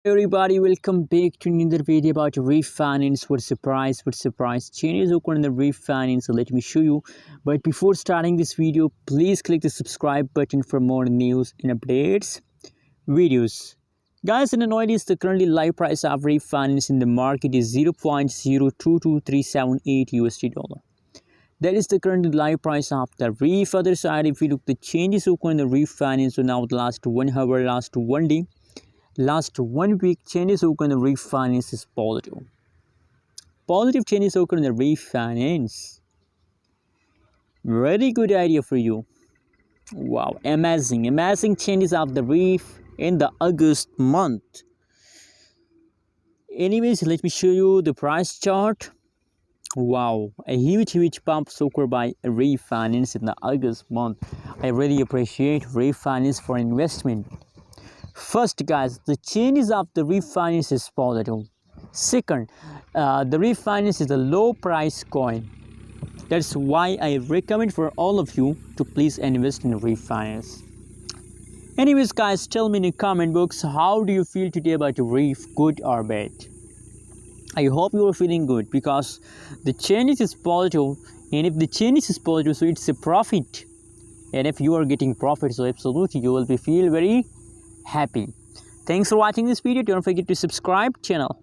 Everybody, welcome back to another video about Reef Finance. What surprise changes occur in the Reef Finance, so let me show you. But before starting this video, please click the subscribe button for more news and updates videos. Guys, in Andriod is the currently live price of Reef Finance in the market is 0.022378 USD dollar. That is the current live price of the Reef. Other side, if you look the changes occur in the Reef Finance, so now the last 1 hour, last 1 day, last 1 week, changes occur in the Reef Finance is positive. Positive changes occur in the Reef Finance. Very good idea for you. Wow, amazing changes of the Reef in the August month. Anyways, let me show you the price chart. Wow, a huge pump occurred by Reef Finance in the August month. I really appreciate Reef Finance for investment. First, guys, the changes of the Reef Finance is positive. Second, the Reef Finance is a low price coin. That's why I recommend for all of you to please invest in Reef Finance. Anyways, guys, tell me in the comment box, how do you feel today about Reef, good or bad? I hope you are feeling good because the changes is positive, and if the changes is positive, so it's a profit. And if you are getting profit, so absolutely you will be feel very happy. Thanks for watching this video. Don't forget to subscribe channel.